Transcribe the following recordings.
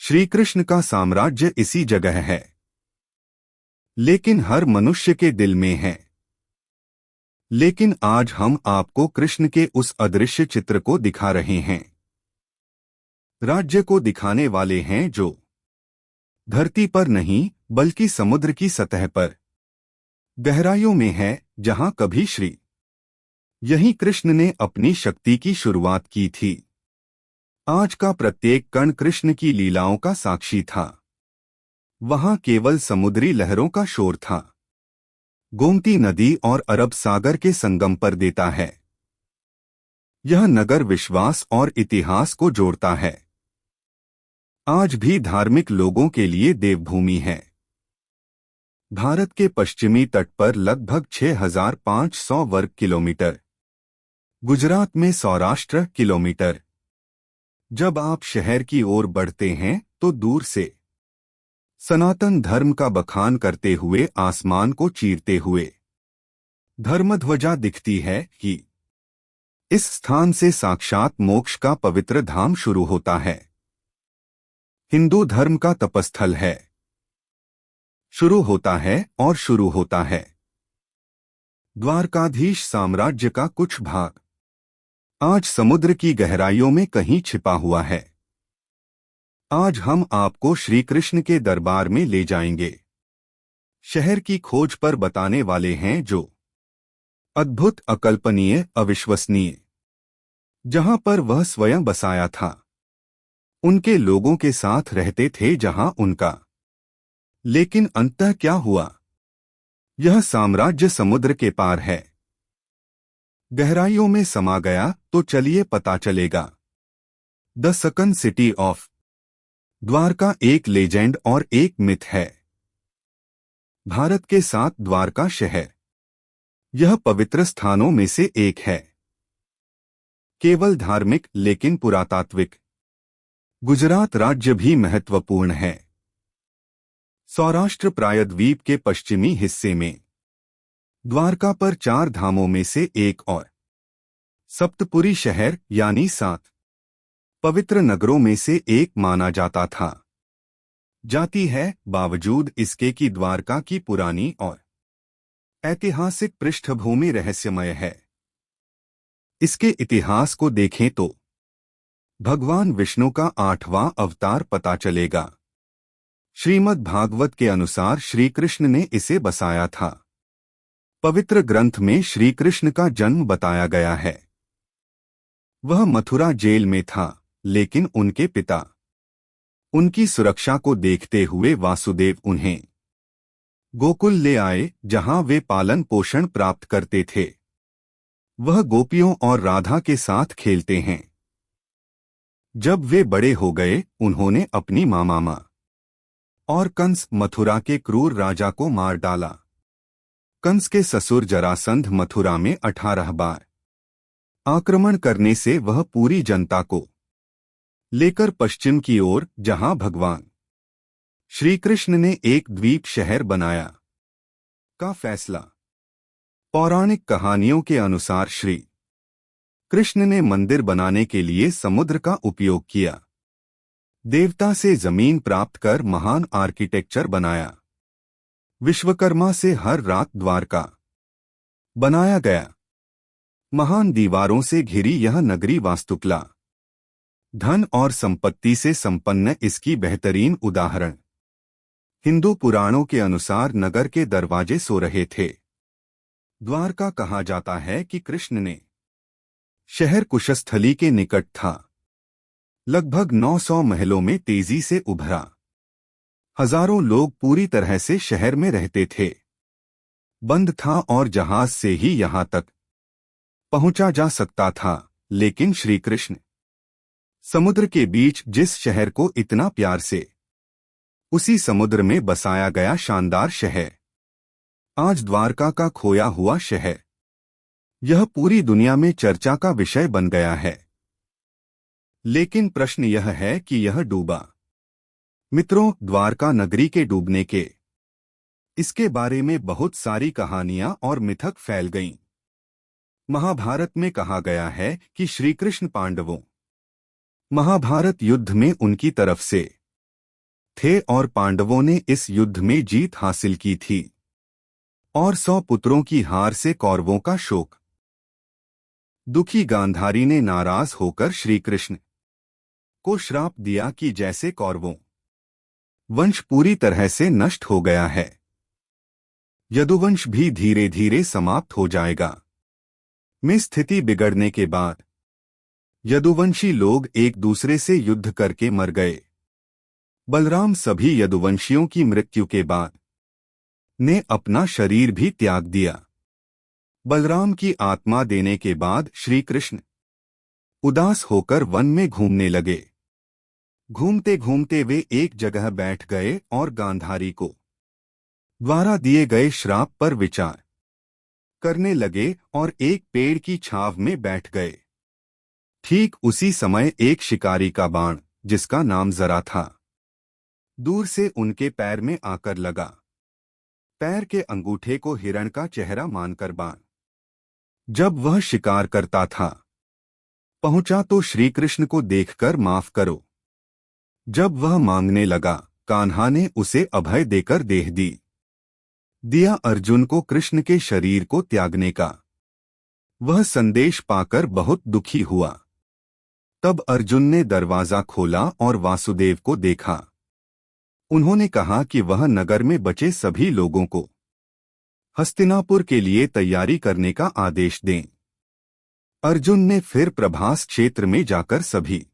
श्री कृष्ण का साम्राज्य इसी जगह है, लेकिन हर मनुष्य के दिल में है। लेकिन आज हम आपको कृष्ण के उस अदृश्य चित्र को दिखा रहे हैं। राज्य को दिखाने वाले हैं जो धरती पर नहीं बल्कि समुद्र की सतह पर गहराइयों में है, जहां कभी श्री यही कृष्ण ने अपनी शक्ति की शुरुआत की थी। आज का प्रत्येक कण कृष्ण की लीलाओं का साक्षी था। वहां केवल समुद्री लहरों का शोर था। गोमती नदी और अरब सागर के संगम पर देता है। यह नगर विश्वास और इतिहास को जोड़ता है। आज भी धार्मिक लोगों के लिए देवभूमि है। भारत के पश्चिमी तट पर लगभग 6,500 वर्ग किलोमीटर, गुजरात में सौराष्ट्र किलोमीटर। जब आप शहर की ओर बढ़ते हैं तो दूर से सनातन धर्म का बखान करते हुए आसमान को चीरते हुए धर्मध्वजा दिखती है कि इस स्थान से साक्षात मोक्ष का पवित्र धाम शुरू होता है। हिंदू धर्म का तपस्थल है। शुरू होता है और शुरू होता है। द्वारकाधीश साम्राज्य का कुछ भाग आज समुद्र की गहराइयों में कहीं छिपा हुआ है। आज हम आपको श्री कृष्ण के दरबार में ले जाएंगे। शहर की खोज पर बताने वाले हैं जो अद्भुत, अकल्पनीय, अविश्वसनीय, जहां पर वह स्वयं बसाया था, उनके लोगों के साथ रहते थे जहां उनका। लेकिन अंततः क्या हुआ? यह साम्राज्य समुद्र के पार है, गहराइयों में समा गया। तो चलिए पता चलेगा। द सकन सिटी ऑफ द्वारका एक लेजेंड और एक मिथ है। भारत के 7 द्वारका शहर, यह पवित्र स्थानों में से एक है। केवल धार्मिक लेकिन पुरातात्विक। गुजरात राज्य भी महत्वपूर्ण है। सौराष्ट्र प्रायद्वीप के पश्चिमी हिस्से में द्वारका पर 4 धामों में से एक और सप्तपुरी शहर यानी 7 पवित्र नगरों में से एक माना जाता था। जाती है बावजूद इसके कि द्वारका की पुरानी और ऐतिहासिक पृष्ठभूमि रहस्यमय है। इसके इतिहास को देखें तो भगवान विष्णु का 8वां अवतार पता चलेगा। श्रीमद् भागवत के अनुसार श्री कृष्ण ने इसे बसाया था। पवित्र ग्रंथ में श्री कृष्ण का जन्म बताया गया है। वह मथुरा जेल में था, लेकिन उनके पिता उनकी सुरक्षा को देखते हुए वासुदेव उन्हें गोकुल ले आए, जहां वे पालन पोषण प्राप्त करते थे। वह गोपियों और राधा के साथ खेलते हैं। जब वे बड़े हो गए, उन्होंने अपनी मामा और कंस मथुरा के क्रूर राजा को मार डाला। कंस के ससुर जरासंध मथुरा में 18 बार आक्रमण करने से वह पूरी जनता को लेकर पश्चिम की ओर, जहां भगवान श्री कृष्ण ने एक द्वीप शहर बनाया, का फैसला। पौराणिक कहानियों के अनुसार श्री कृष्ण ने मंदिर बनाने के लिए समुद्र का उपयोग किया। देवता से जमीन प्राप्त कर महान आर्किटेक्चर बनाया। विश्वकर्मा से हर रात द्वारका बनाया गया। महान दीवारों से घिरी यह नगरी वास्तुकला, धन और संपत्ति से संपन्न इसकी बेहतरीन उदाहरण। हिंदू पुराणों के अनुसार नगर के दरवाजे सो रहे थे। द्वारका कहा जाता है कि कृष्ण ने शहर कुशस्थली के निकट था। लगभग 900 महलों में तेजी से उभरा। हजारों लोग पूरी तरह से शहर में रहते थे। बंद था और जहाज से ही यहां तक पहुंचा जा सकता था। लेकिन श्री कृष्ण समुद्र के बीच जिस शहर को इतना प्यार से उसी समुद्र में बसाया गया शानदार शहर, आज द्वारका का खोया हुआ शहर, यह पूरी दुनिया में चर्चा का विषय बन गया है। लेकिन प्रश्न यह है कि यह डूबा। मित्रों, द्वारका नगरी के डूबने के इसके बारे में बहुत सारी कहानियां और मिथक फैल गईं। महाभारत में कहा गया है कि श्री कृष्ण पांडवों महाभारत युद्ध में उनकी तरफ से थे और पांडवों ने इस युद्ध में जीत हासिल की थी और 100 पुत्रों की हार से कौरवों का शोक। दुखी गांधारी ने नाराज होकर श्री कृष्ण को श्राप दिया कि जैसे कौरवों वंश पूरी तरह से नष्ट हो गया है, यदुवंश भी धीरे धीरे समाप्त हो जाएगा। में स्थिति बिगड़ने के बाद यदुवंशी लोग एक दूसरे से युद्ध करके मर गए। बलराम सभी यदुवंशियों की मृत्यु के बाद ने अपना शरीर भी त्याग दिया। बलराम की आत्मा देने के बाद श्री कृष्ण उदास होकर वन में घूमने लगे। घूमते घूमते वे एक जगह बैठ गए और गांधारी को द्वारा दिए गए श्राप पर विचार करने लगे और एक पेड़ की छांव में बैठ गए। ठीक उसी समय एक शिकारी का बाण, जिसका नाम जरा था, दूर से उनके पैर में आकर लगा। पैर के अंगूठे को हिरण का चेहरा मानकर बाण जब वह शिकार करता था पहुंचा तो श्री कृष्ण को देखकर माफ करो। जब वह मांगने लगा, कान्हा ने उसे अभय देकर देह दिया अर्जुन को कृष्ण के शरीर को त्यागने का। वह संदेश पाकर बहुत दुखी हुआ। तब अर्जुन ने दरवाजा खोला और वासुदेव को देखा। उन्होंने कहा कि वह नगर में बचे सभी लोगों को हस्तिनापुर के लिए तैयारी करने का आदेश दें। अर्जुन ने फिर प्रभास क्षेत्र में जाकर सभी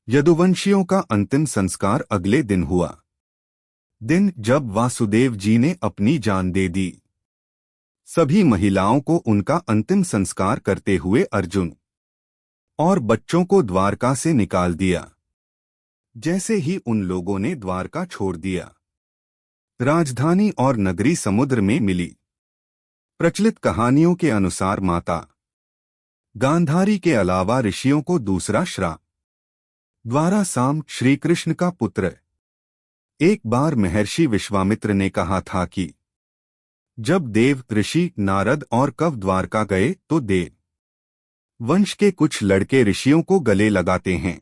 यदुवंशियों का अंतिम संस्कार अगले दिन हुआ। दिन जब वासुदेव जी ने अपनी जान दे दी। सभी महिलाओं को उनका अंतिम संस्कार करते हुए अर्जुन और बच्चों को द्वारका से निकाल दिया। जैसे ही उन लोगों ने द्वारका छोड़ दिया, राजधानी और नगरी समुद्र में मिली। प्रचलित कहानियों के अनुसार माता गांधारी के अलावा ऋषियों को दूसरा श्राप द्वारा साम श्री कृष्ण का पुत्र। एक बार महर्षि विश्वामित्र ने कहा था कि जब देव, ऋषि, नारद और कव द्वारका गए तो देव वंश के कुछ लड़के ऋषियों को गले लगाते हैं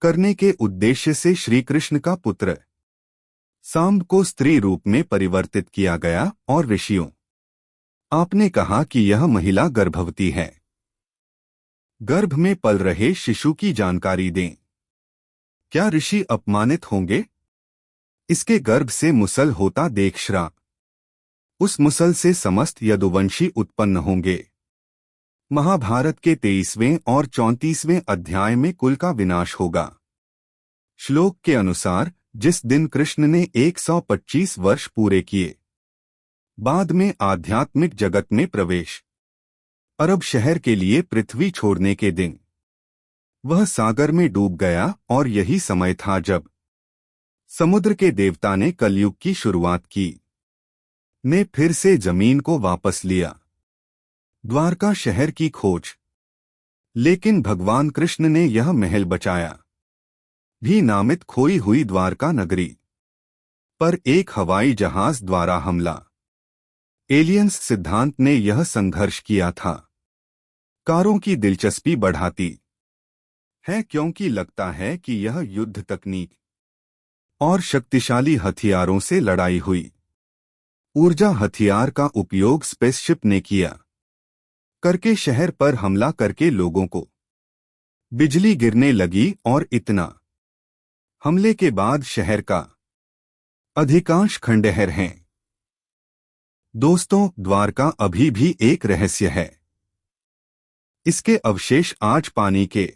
करने के उद्देश्य से श्री कृष्ण का पुत्र सांब को स्त्री रूप में परिवर्तित किया गया और ऋषियों आपने कहा कि यह महिला गर्भवती है, गर्भ में पल रहे शिशु की जानकारी दें। क्या ऋषि अपमानित होंगे? इसके गर्भ से मुसल होता देख श्राप, उस मुसल से समस्त यदुवंशी उत्पन्न होंगे। महाभारत के 23वें और 34वें अध्याय में कुल का विनाश होगा। श्लोक के अनुसार जिस दिन कृष्ण ने 125 वर्ष पूरे किए, बाद में आध्यात्मिक जगत में प्रवेश, अरब शहर के लिए पृथ्वी छोड़ने के दिन वह सागर में डूब गया और यही समय था जब समुद्र के देवता ने कलयुग की शुरुआत की, ने फिर से जमीन को वापस लिया। द्वारका शहर की खोज, लेकिन भगवान कृष्ण ने यह महल बचाया भी नामित खोई हुई द्वारका नगरी पर एक हवाई जहाज द्वारा हमला। एलियंस सिद्धांत ने यह संघर्ष किया था। कारों की दिलचस्पी बढ़ाती है क्योंकि लगता है कि यह युद्ध तकनीक और शक्तिशाली हथियारों से लड़ाई हुई। ऊर्जा हथियार का उपयोग स्पेसशिप ने किया करके शहर पर हमला करके लोगों को बिजली गिरने लगी और इतना हमले के बाद शहर का अधिकांश खंडहर हैं। दोस्तों, द्वारका अभी भी एक रहस्य है। इसके अवशेष आज पानी के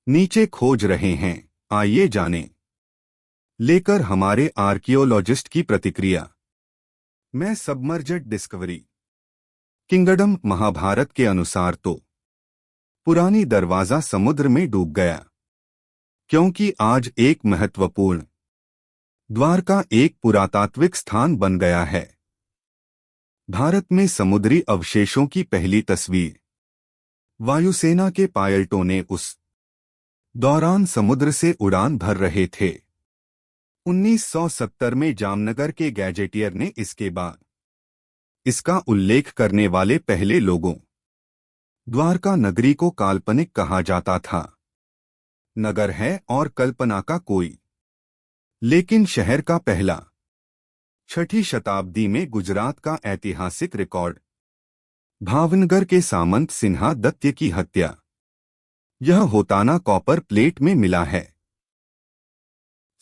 नीचे खोज रहे हैं। आइए जानें। लेकर हमारे आर्कियोलॉजिस्ट की प्रतिक्रिया। मैं सबमर्जेड डिस्कवरी किंगडम महाभारत के अनुसार तो पुरानी दरवाजा समुद्र में डूब गया, क्योंकि आज एक महत्वपूर्ण द्वारका एक पुरातात्विक स्थान बन गया है। भारत में समुद्री अवशेषों की पहली तस्वीर वायुसेना के पायलटों ने उस दौरान समुद्र से उड़ान भर रहे थे। 1970 में जामनगर के गैजेटियर ने इसके बाद इसका उल्लेख करने वाले पहले लोगों द्वारका नगरी को काल्पनिक कहा जाता था। नगर है और कल्पना का कोई लेकिन शहर का पहला 6ठी शताब्दी में गुजरात का ऐतिहासिक रिकॉर्ड, भावनगर के सामंत सिन्हा दत्त की हत्या, यह होताना कॉपर प्लेट में मिला है।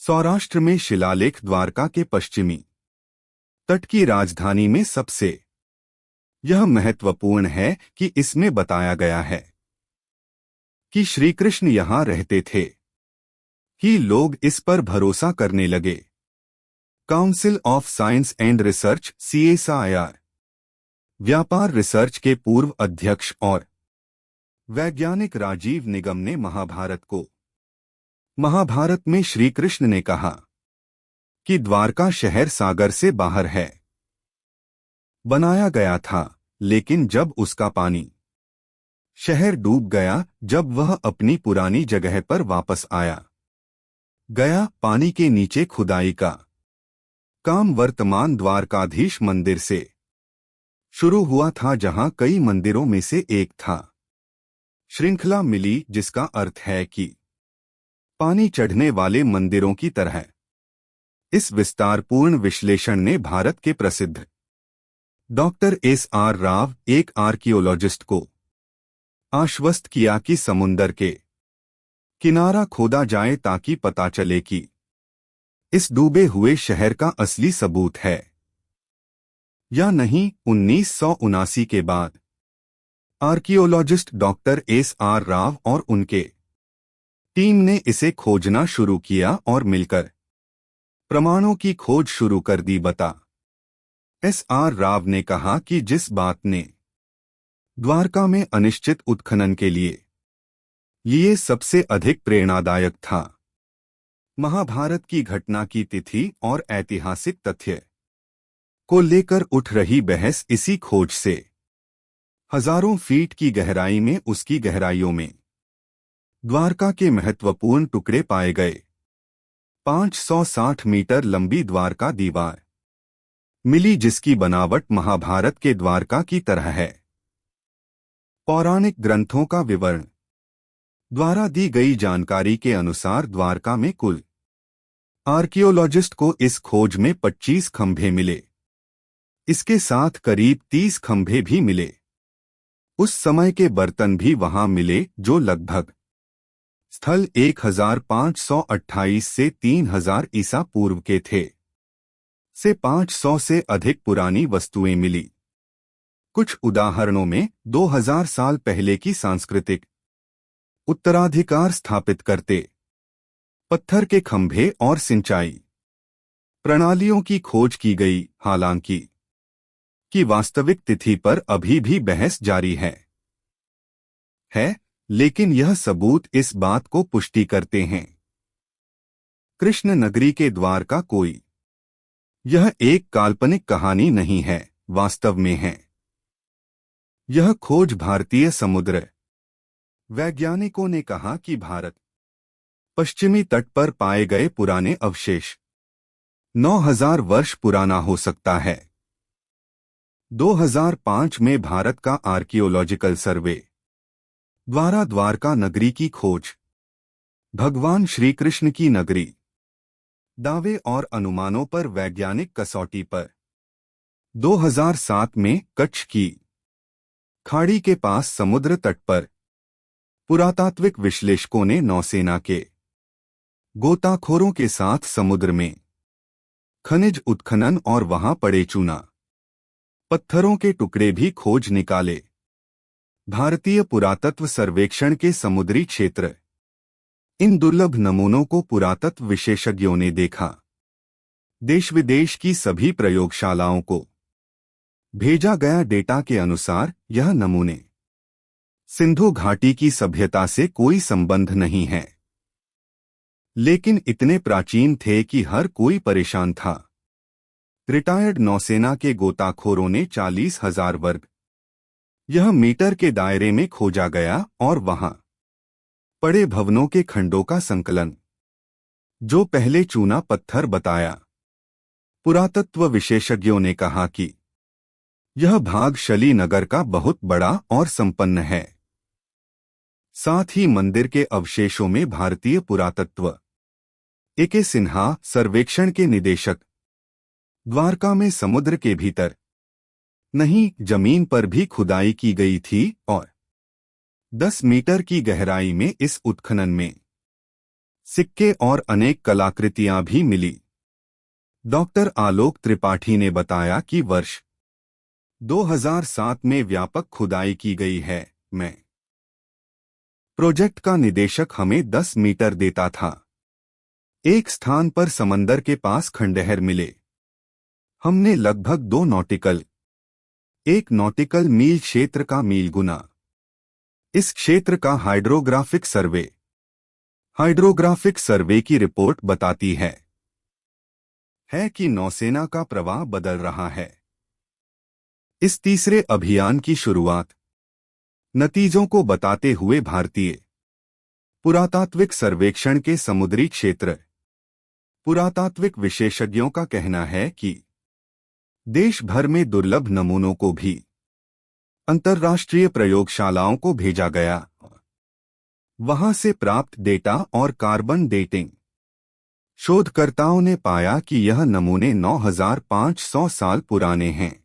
सौराष्ट्र में शिलालेख द्वारका के पश्चिमी तट की राजधानी में सबसे यह महत्वपूर्ण है कि इसमें बताया गया है कि श्री कृष्ण यहां रहते थे कि लोग इस पर भरोसा करने लगे। Council of science and research CSIR व्यापार रिसर्च के पूर्व अध्यक्ष और वैज्ञानिक राजीव निगम ने महाभारत में श्री कृष्ण ने कहा कि द्वारका शहर सागर से बाहर है बनाया गया था, लेकिन जब उसका पानी शहर डूब गया, जब वह अपनी पुरानी जगह पर वापस आया गया, पानी के नीचे खुदाई का काम वर्तमान द्वारकाधीश मंदिर से शुरू हुआ था, जहां कई मंदिरों में से एक था। श्रृंखला मिली, जिसका अर्थ है कि पानी चढ़ने वाले मंदिरों की तरह। इस विस्तारपूर्ण विश्लेषण ने भारत के प्रसिद्ध डॉक्टर SR राव, एक आर्कियोलॉजिस्ट को आश्वस्त किया कि समुंदर के किनारा खोदा जाए ताकि पता चले कि इस डूबे हुए शहर का असली सबूत है या नहीं। 1979 के बाद आर्कियोलॉजिस्ट डॉक्टर SR राव और उनके टीम ने इसे खोजना शुरू किया और मिलकर प्रमाणों की खोज शुरू कर दी। SR राव ने कहा कि जिस बात ने द्वारका में अनिश्चित उत्खनन के लिए ये सबसे अधिक प्रेरणादायक था, महाभारत की घटना की तिथि और ऐतिहासिक तथ्य को लेकर उठ रही बहस। इसी खोज से हजारों फीट की गहराई में उसकी गहराइयों में द्वारका के महत्वपूर्ण टुकड़े पाए गए। 560 मीटर लंबी द्वारका दीवार मिली, जिसकी बनावट महाभारत के द्वारका की तरह है। पौराणिक ग्रंथों का विवरण द्वारा दी गई जानकारी के अनुसार द्वारका में कुल आर्कियोलॉजिस्ट को इस खोज में 25 खंभे मिले। इसके साथ करीब 30 खंभे भी मिले। उस समय के बर्तन भी वहां मिले, जो लगभग स्थल 1528 से 3000 ईसा पूर्व के थे। से 500 से अधिक पुरानी वस्तुएं मिली। कुछ उदाहरणों में 2000 साल पहले की सांस्कृतिक उत्तराधिकार स्थापित करते पत्थर के खंभे और सिंचाई प्रणालियों की खोज की गई, हालांकि की वास्तविक तिथि पर अभी भी बहस जारी है, लेकिन यह सबूत इस बात को पुष्टि करते हैं कृष्ण नगरी के द्वार का कोई यह एक काल्पनिक कहानी नहीं है, वास्तव में है। यह खोज भारतीय समुद्र वैज्ञानिकों ने कहा कि भारत पश्चिमी तट पर पाए गए पुराने अवशेष 9000 वर्ष पुराना हो सकता है। 2005 में भारत का आर्कियोलॉजिकल सर्वे द्वारा द्वारका नगरी की खोज, भगवान श्री कृष्ण की नगरी, दावे और अनुमानों पर वैज्ञानिक कसौटी पर 2007 में कच्छ की खाड़ी के पास समुद्र तट पर पुरातात्विक विश्लेषकों ने नौसेना के गोताखोरों के साथ समुद्र में खनिज उत्खनन और वहां पड़े चूना पत्थरों के टुकड़े भी खोज निकाले। भारतीय पुरातत्व सर्वेक्षण के समुद्री क्षेत्र इन दुर्लभ नमूनों को पुरातत्व विशेषज्ञों ने देखा। देश विदेश की सभी प्रयोगशालाओं को भेजा गया डेटा के अनुसार यह नमूने सिंधु घाटी की सभ्यता से कोई संबंध नहीं है, लेकिन इतने प्राचीन थे कि हर कोई परेशान था। रिटायर्ड नौसेना के गोताखोरों ने 40,000 वर्ग यह मीटर के दायरे में खोजा गया और वहां पड़े भवनों के खंडों का संकलन, जो पहले चूना पत्थर बताया। पुरातत्व विशेषज्ञों ने कहा कि यह भाग शली नगर का बहुत बड़ा और संपन्न है। साथ ही मंदिर के अवशेषों में भारतीय पुरातत्व ए.के. सिन्हा सर्वेक्षण के निदेशक। द्वारका में समुद्र के भीतर नहीं, जमीन पर भी खुदाई की गई थी और 10 मीटर की गहराई में इस उत्खनन में सिक्के और अनेक कलाकृतियां भी मिली। डॉक्टर आलोक त्रिपाठी ने बताया कि वर्ष 2007 में व्यापक खुदाई की गई है। मैं प्रोजेक्ट का निदेशक हमें 10 मीटर देता था। एक स्थान पर समंदर के पास खंडहर मिले। हमने लगभग 1 नॉटिकल मील क्षेत्र का मील गुना इस क्षेत्र का हाइड्रोग्राफिक सर्वे की रिपोर्ट बताती है कि नौसेना का प्रवाह बदल रहा है। इस तीसरे अभियान की शुरुआत नतीजों को बताते हुए भारतीय पुरातात्विक सर्वेक्षण के समुद्री क्षेत्र पुरातात्विक विशेषज्ञों का कहना है कि देश भर में दुर्लभ नमूनों को भी अंतर्राष्ट्रीय प्रयोगशालाओं को भेजा गया। वहां से प्राप्त डेटा और कार्बन डेटिंग शोधकर्ताओं ने पाया कि यह नमूने 9500 साल पुराने हैं।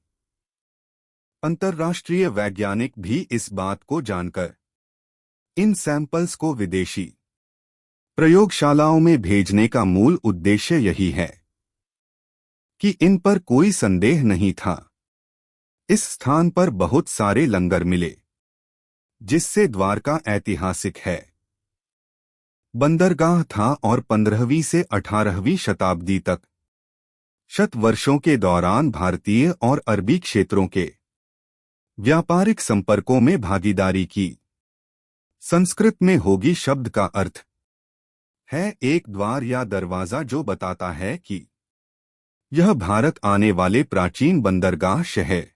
अंतर्राष्ट्रीय वैज्ञानिक भी इस बात को जानकर इन सैंपल्स को विदेशी प्रयोगशालाओं में भेजने का मूल उद्देश्य यही है कि इन पर कोई संदेह नहीं था। इस स्थान पर बहुत सारे लंगर मिले, जिससे द्वारका ऐतिहासिक है बंदरगाह था और 15वीं से 18वीं शताब्दी तक शतवर्षों के दौरान भारतीय और अरबी क्षेत्रों के व्यापारिक संपर्कों में भागीदारी की। संस्कृत में होगी शब्द का अर्थ है एक द्वार या दरवाजा, जो बताता है कि यह भारत आने वाले प्राचीन बंदरगाह शहर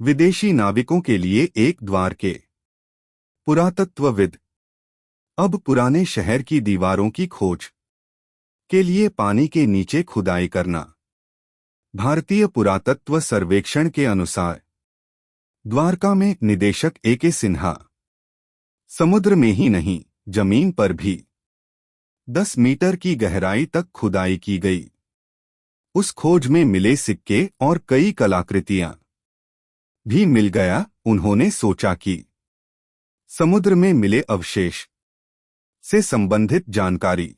विदेशी नाविकों के लिए एक द्वार के पुरातत्वविद अब पुराने शहर की दीवारों की खोज के लिए पानी के नीचे खुदाई करना। भारतीय पुरातत्व सर्वेक्षण के अनुसार द्वारका में निदेशक ए.के. सिन्हा समुद्र में ही नहीं, जमीन पर भी 10 मीटर की गहराई तक खुदाई की गई। उस खोज में मिले सिक्के और कई कलाकृतियां भी मिल गया। उन्होंने सोचा कि समुद्र में मिले अवशेष से संबंधित जानकारी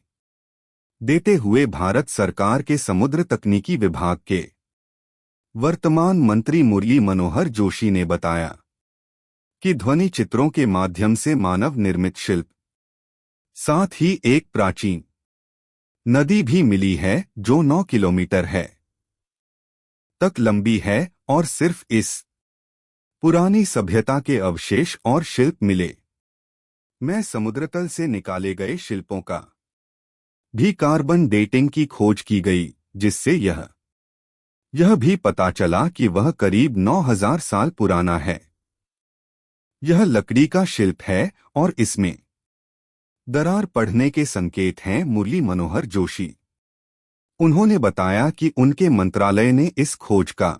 देते हुए भारत सरकार के समुद्र तकनीकी विभाग के वर्तमान मंत्री मुरली मनोहर जोशी ने बताया कि ध्वनि चित्रों के माध्यम से मानव निर्मित शिल्प, साथ ही एक प्राचीन नदी भी मिली है जो 9 किलोमीटर तक लंबी है और सिर्फ इस पुरानी सभ्यता के अवशेष और शिल्प मिले। मैं समुद्रतल से निकाले गए शिल्पों का भी कार्बन डेटिंग की खोज की गई, जिससे यह भी पता चला कि वह करीब 9000 साल पुराना है। यह लकड़ी का शिल्प है और इसमें दरार पड़ने के संकेत हैं। मुरली मनोहर जोशी उन्होंने बताया कि उनके मंत्रालय ने इस खोज का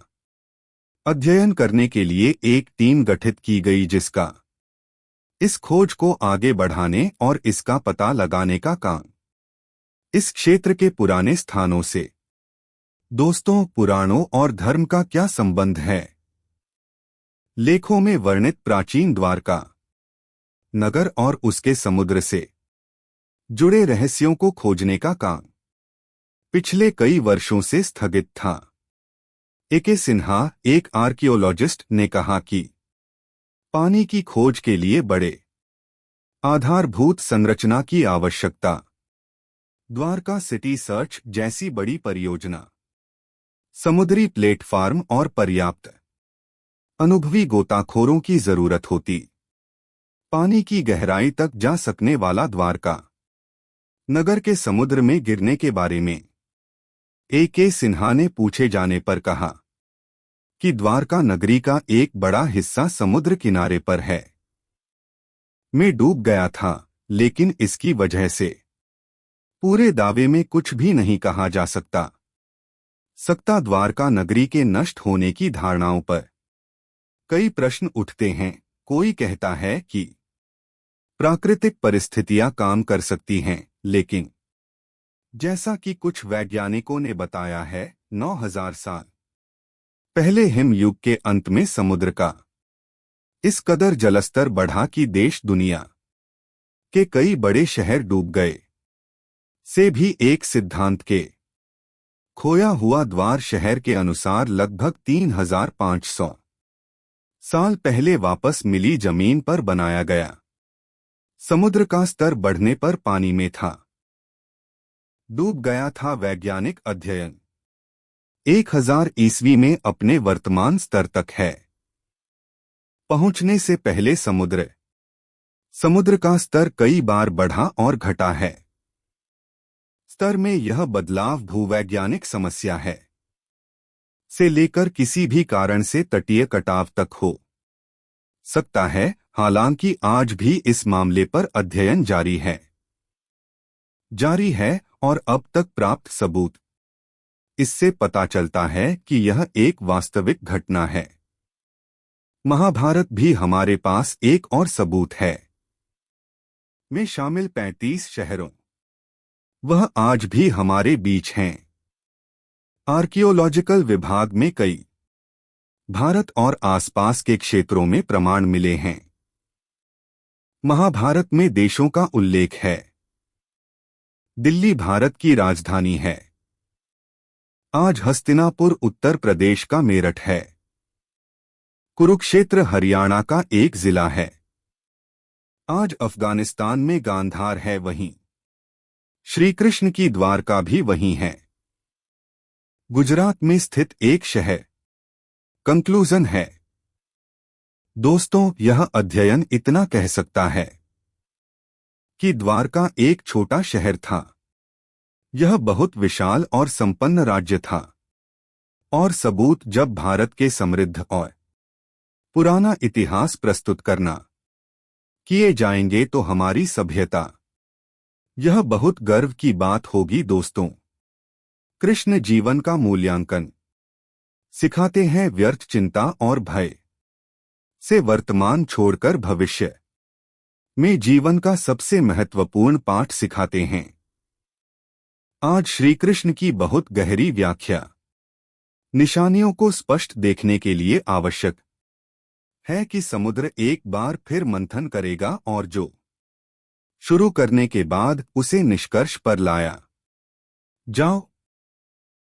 अध्ययन करने के लिए एक टीम गठित की गई, जिसका इस खोज को आगे बढ़ाने और इसका पता लगाने का काम इस क्षेत्र के पुराने स्थानों से। दोस्तों, पुराणों और धर्म का क्या संबंध है? लेखों में वर्णित प्राचीन द्वारका नगर और उसके समुद्र से जुड़े रहस्यों को खोजने का काम पिछले कई वर्षों से स्थगित था। ए.के. सिन्हा, एक आर्कियोलॉजिस्ट, ने कहा कि पानी की खोज के लिए बड़े आधारभूत संरचना की आवश्यकता द्वारका सिटी सर्च जैसी बड़ी परियोजना, समुद्री प्लेटफार्म और पर्याप्त अनुभवी गोताखोरों की जरूरत होती। पानी की गहराई तक जा सकने वाला द्वारका नगर के समुद्र में गिरने के बारे में ए.के. सिन्हा ने पूछे जाने पर कहा कि द्वारका नगरी का एक बड़ा हिस्सा समुद्र किनारे पर है में डूब गया था, लेकिन इसकी वजह से पूरे दावे में कुछ भी नहीं कहा जा सकता। द्वारका नगरी के नष्ट होने की धारणाओं पर कई प्रश्न उठते हैं। कोई कहता है कि प्राकृतिक परिस्थितियां काम कर सकती हैं, लेकिन जैसा कि कुछ वैज्ञानिकों ने बताया है, 9000 साल पहले हिम युग के अंत में समुद्र का इस कदर जलस्तर बढ़ा कि देश दुनिया के कई बड़े शहर डूब गए। से भी एक सिद्धांत के खोया हुआ द्वार शहर के अनुसार लगभग 3500 साल पहले वापस मिली जमीन पर बनाया गया। समुद्र का स्तर बढ़ने पर पानी में था, डूब गया था। वैज्ञानिक अध्ययन 1000 ईस्वी में अपने वर्तमान स्तर तक है पहुंचने से पहले समुद्र का स्तर कई बार बढ़ा और घटा है। स्तर में यह बदलाव भूवैज्ञानिक समस्या है से लेकर किसी भी कारण से तटीय कटाव तक हो सकता है। हालांकि आज भी इस मामले पर अध्ययन जारी है और अब तक प्राप्त सबूत इससे पता चलता है कि यह एक वास्तविक घटना है। महाभारत भी हमारे पास एक और सबूत है में शामिल 35 शहरों वह आज भी हमारे बीच हैं। आर्कियोलॉजिकल विभाग में कई भारत और आसपास के क्षेत्रों में प्रमाण मिले हैं। महाभारत में देशों का उल्लेख है। दिल्ली भारत की राजधानी है। आज हस्तिनापुर उत्तर प्रदेश का मेरठ है। कुरुक्षेत्र हरियाणा का एक जिला है। आज अफगानिस्तान में गांधार है, वहीं श्री कृष्ण की द्वारका भी वहीं है। गुजरात में स्थित एक शहर कंक्लूजन है। दोस्तों, यह अध्ययन इतना कह सकता है कि द्वारका एक छोटा शहर था। यह बहुत विशाल और संपन्न राज्य था। और सबूत जब भारत के समृद्ध और पुराना इतिहास प्रस्तुत करना किए जाएंगे तो हमारी सभ्यता यह बहुत गर्व की बात होगी। दोस्तों, कृष्ण जीवन का मूल्यांकन सिखाते हैं। व्यर्थ चिंता और भय से वर्तमान छोड़कर भविष्य में जीवन का सबसे महत्वपूर्ण पाठ सिखाते हैं। आज श्री कृष्ण की बहुत गहरी व्याख्या निशानियों को स्पष्ट देखने के लिए आवश्यक है कि समुद्र एक बार फिर मंथन करेगा और जो शुरू करने के बाद उसे निष्कर्ष पर लाया जाओ